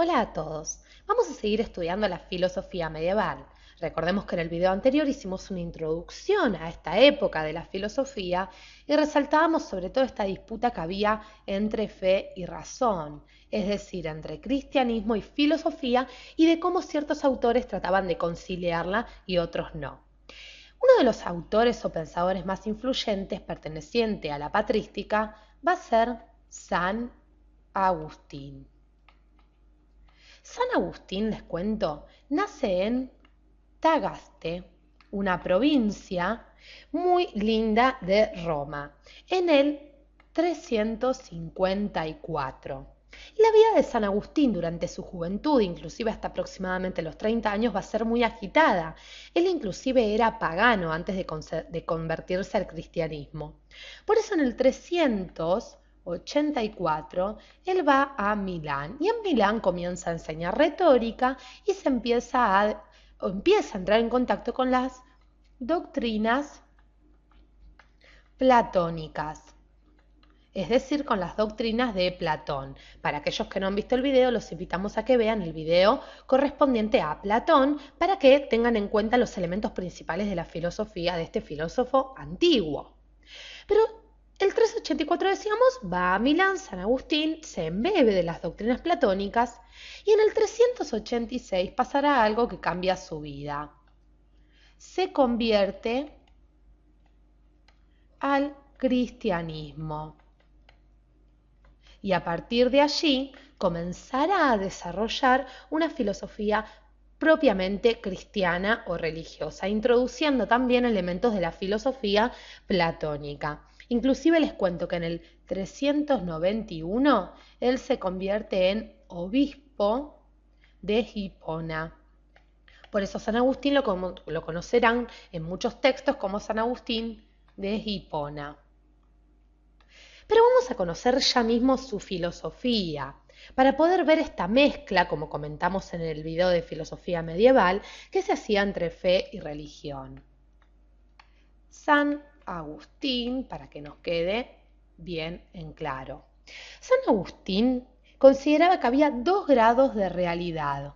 Hola a todos. Vamos a seguir estudiando la filosofía medieval. Recordemos que en el video anterior hicimos una introducción a esta época de la filosofía y resaltábamos sobre todo esta disputa que había entre fe y razón, es decir, entre cristianismo y filosofía y de cómo ciertos autores trataban de conciliarla y otros no. Uno de los autores o pensadores más influyentes perteneciente a la patrística va a ser San Agustín. San Agustín, les cuento, nace en Tagaste, una provincia muy linda de Roma, en el 354. La vida de San Agustín durante su juventud, inclusive hasta aproximadamente los 30 años, va a ser muy agitada. Él inclusive era pagano antes de convertirse al cristianismo. Por eso en el 384 él va a Milán y en Milán comienza a enseñar retórica y empieza a entrar en contacto con las doctrinas platónicas, es decir, con las doctrinas de Platón. Para aquellos que no han visto el video, los invitamos a que vean el video correspondiente a Platón para que tengan en cuenta los elementos principales de la filosofía de este filósofo antiguo. Pero el 384, decíamos, va a Milán, San Agustín, se embebe de las doctrinas platónicas y en el 386 pasará algo que cambia su vida. Se convierte al cristianismo y a partir de allí comenzará a desarrollar una filosofía propiamente cristiana o religiosa, introduciendo también elementos de la filosofía platónica. Inclusive les cuento que en el 391 él se convierte en obispo de Hipona. Por eso San Agustín lo conocerán en muchos textos como San Agustín de Hipona. Pero vamos a conocer ya mismo su filosofía, para poder ver esta mezcla, como comentamos en el video de filosofía medieval, que se hacía entre fe y religión. San Agustín, para que nos quede bien en claro. San Agustín consideraba que había dos grados de realidad.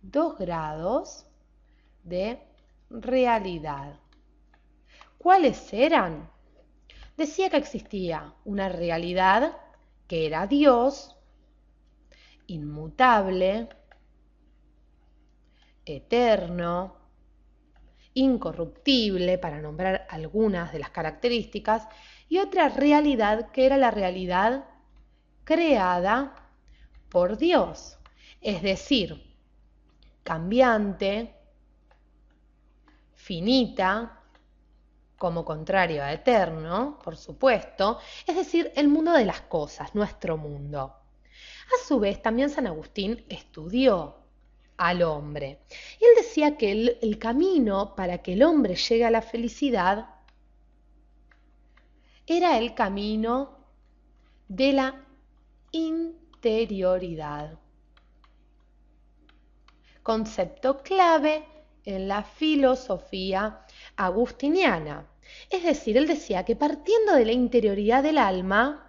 Dos grados de realidad. ¿Cuáles eran? Decía que existía una realidad que era Dios, inmutable, eterno, incorruptible, para nombrar algunas de las características, y otra realidad que era la realidad creada por Dios, es decir, cambiante, finita, como contrario a eterno, por supuesto, es decir, el mundo de las cosas, nuestro mundo. A su vez, también San Agustín estudió al hombre. Y él decía que el camino para que el hombre llegue a la felicidad era el camino de la interioridad. Concepto clave en la filosofía agustiniana. Es decir, él decía que partiendo de la interioridad del alma,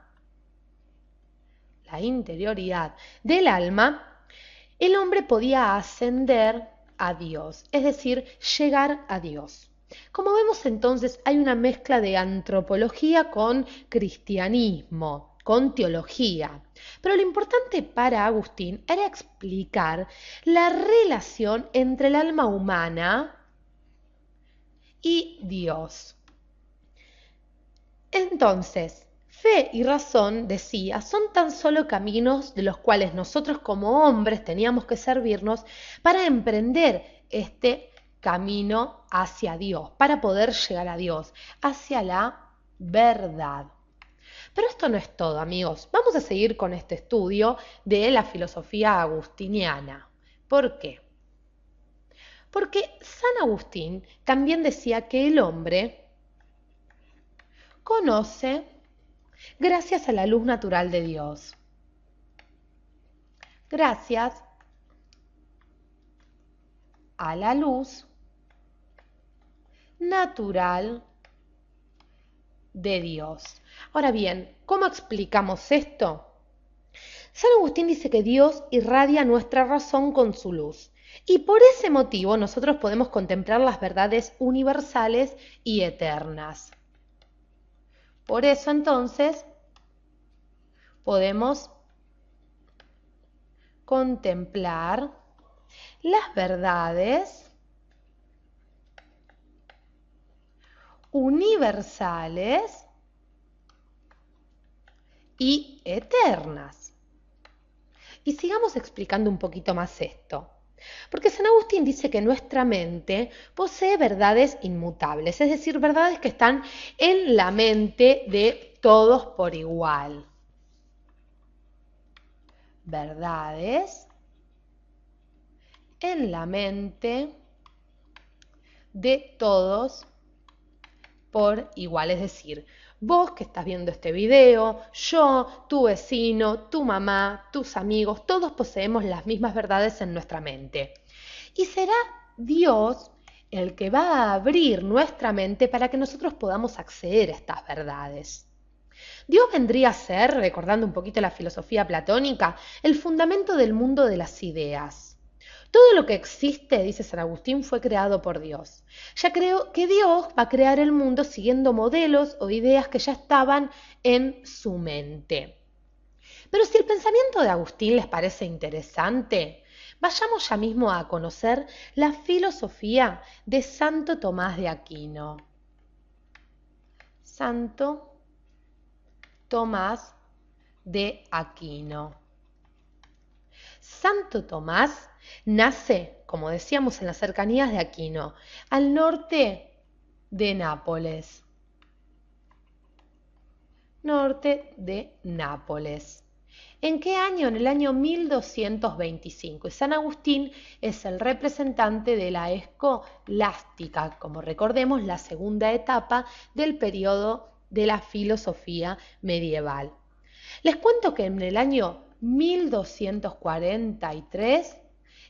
el hombre podía ascender a Dios, es decir, llegar a Dios. Como vemos entonces, hay una mezcla de antropología con cristianismo, con teología. Pero lo importante para Agustín era explicar la relación entre el alma humana y Dios. Entonces, fe y razón, decía, son tan solo caminos de los cuales nosotros como hombres teníamos que servirnos para emprender este camino hacia Dios, para poder llegar a Dios, hacia la verdad. Pero esto no es todo, amigos. Vamos a seguir con este estudio de la filosofía agustiniana. ¿Por qué? Porque San Agustín también decía que el hombre conoce gracias a la luz natural de Dios. Gracias a la luz natural de Dios. Ahora bien, ¿cómo explicamos esto? San Agustín dice que Dios irradia nuestra razón con su luz. Y por ese motivo nosotros podemos contemplar las verdades universales y eternas. Por eso entonces podemos contemplar las verdades universales y eternas. Y sigamos explicando un poquito más esto. Porque San Agustín dice que nuestra mente posee verdades inmutables, es decir, verdades que están en la mente de todos por igual. Verdades en la mente de todos por igual, es decir, vos que estás viendo este video, yo, tu vecino, tu mamá, tus amigos, todos poseemos las mismas verdades en nuestra mente. Y será Dios el que va a abrir nuestra mente para que nosotros podamos acceder a estas verdades. Dios vendría a ser, recordando un poquito la filosofía platónica, el fundamento del mundo de las ideas. Todo lo que existe, dice San Agustín, fue creado por Dios. Ya creo que Dios va a crear el mundo siguiendo modelos o ideas que ya estaban en su mente. Pero si el pensamiento de Agustín les parece interesante, vayamos ya mismo a conocer la filosofía de Santo Tomás de Aquino. Santo Tomás de Aquino. Santo Tomás nace, como decíamos, en las cercanías de Aquino, al norte de Nápoles. Norte de Nápoles. ¿En qué año? En el año 1225. Y San Agustín es el representante de la escolástica, como recordemos, la segunda etapa del periodo de la filosofía medieval. Les cuento que en el año 1243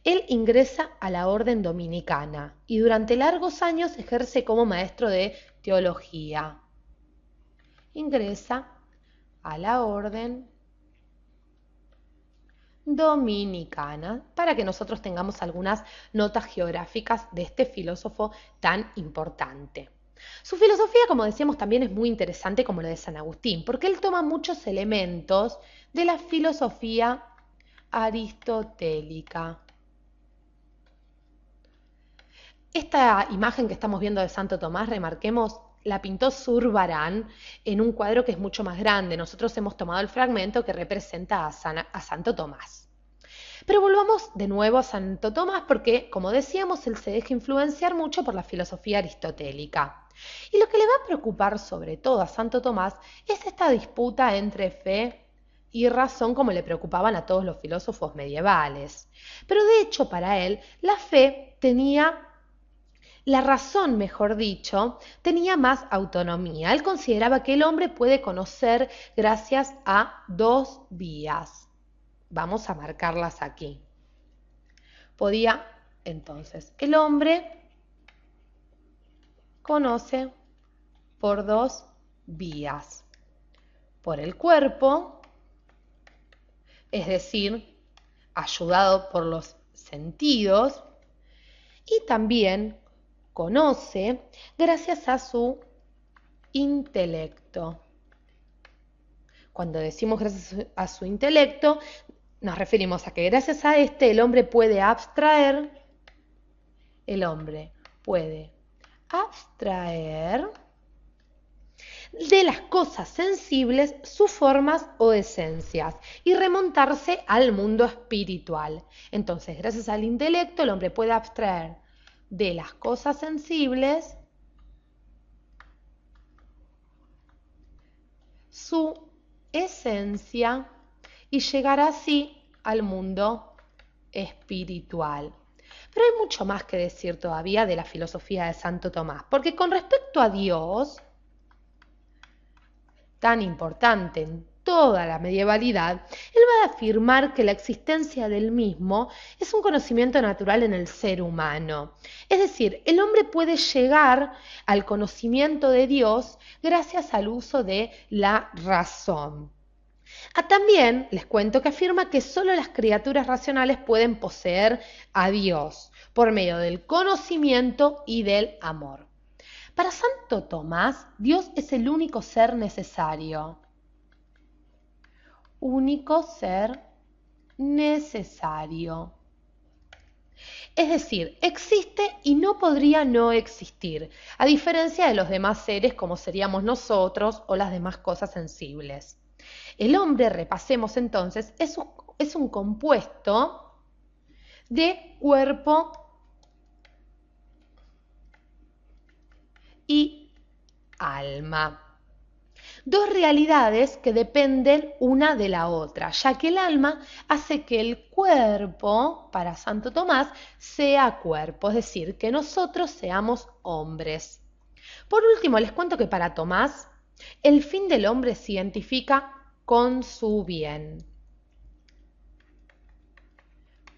él ingresa a la orden dominicana y durante largos años ejerce como maestro de teología. Ingresa a la orden dominicana para que nosotros tengamos algunas notas geográficas de este filósofo tan importante. Su filosofía, como decíamos, también es muy interesante como la de San Agustín, porque él toma muchos elementos de la filosofía aristotélica. Esta imagen que estamos viendo de Santo Tomás, remarquemos, la pintó Zurbarán en un cuadro que es mucho más grande. Nosotros hemos tomado el fragmento que representa a Santo Tomás. Pero volvamos de nuevo a Santo Tomás porque, como decíamos, él se deja influenciar mucho por la filosofía aristotélica. Y lo que le va a preocupar sobre todo a Santo Tomás es esta disputa entre fe y razón, como le preocupaban a todos los filósofos medievales. Pero de hecho, para él, la razón, mejor dicho, tenía más autonomía. Él consideraba que el hombre puede conocer gracias a dos vías. Vamos a marcarlas aquí. Entonces, el hombre conoce por dos vías. Por el cuerpo, es decir, ayudado por los sentidos, y también conoce gracias a su intelecto. Cuando decimos gracias a su intelecto, nos referimos a que gracias a este el hombre puede abstraer de las cosas sensibles sus formas o esencias y remontarse al mundo espiritual. Entonces, gracias al intelecto, el hombre puede abstraer de las cosas sensibles su esencia y llegar así al mundo espiritual. Pero hay mucho más que decir todavía de la filosofía de Santo Tomás, porque con respecto a Dios, tan importante en toda la medievalidad, él va a afirmar que la existencia del mismo es un conocimiento natural en el ser humano. Es decir, el hombre puede llegar al conocimiento de Dios gracias al uso de la razón. También les cuento que afirma que solo las criaturas racionales pueden poseer a Dios por medio del conocimiento y del amor. Para Santo Tomás, Dios es el único ser necesario. Único ser necesario. Es decir, existe y no podría no existir, a diferencia de los demás seres como seríamos nosotros o las demás cosas sensibles. El hombre, repasemos entonces, es un compuesto de cuerpo y alma. Dos realidades que dependen una de la otra, ya que el alma hace que el cuerpo, para Santo Tomás, sea cuerpo, es decir, que nosotros seamos hombres. Por último, les cuento que para Tomás, el fin del hombre se identifica con su bien.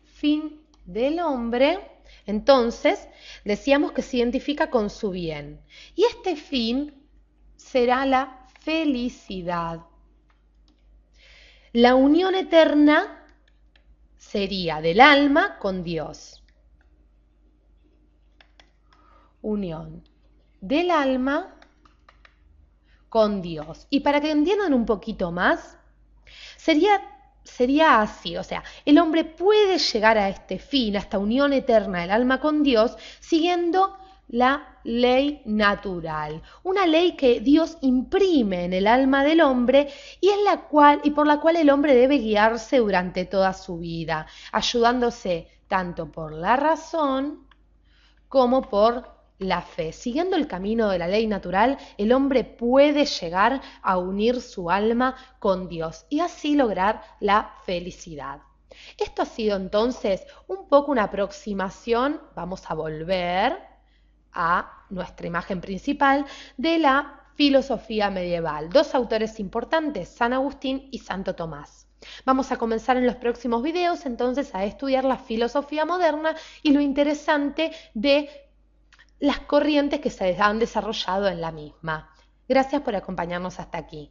Fin del hombre, entonces, decíamos que se identifica con su bien. Y este fin será la felicidad. La unión eterna sería del alma con Dios. Unión del alma con Dios. Y para que entiendan un poquito más, sería así, o sea, el hombre puede llegar a este fin, a esta unión eterna del alma con Dios, siguiendo la ley natural, una ley que Dios imprime en el alma del hombre y por la cual el hombre debe guiarse durante toda su vida, ayudándose tanto por la razón como por la fe. Siguiendo el camino de la ley natural, el hombre puede llegar a unir su alma con Dios y así lograr la felicidad. Esto ha sido entonces un poco una aproximación, vamos a volver a nuestra imagen principal de la filosofía medieval. Dos autores importantes, San Agustín y Santo Tomás. Vamos a comenzar en los próximos videos entonces a estudiar la filosofía moderna y lo interesante de las corrientes que se han desarrollado en la misma. Gracias por acompañarnos hasta aquí.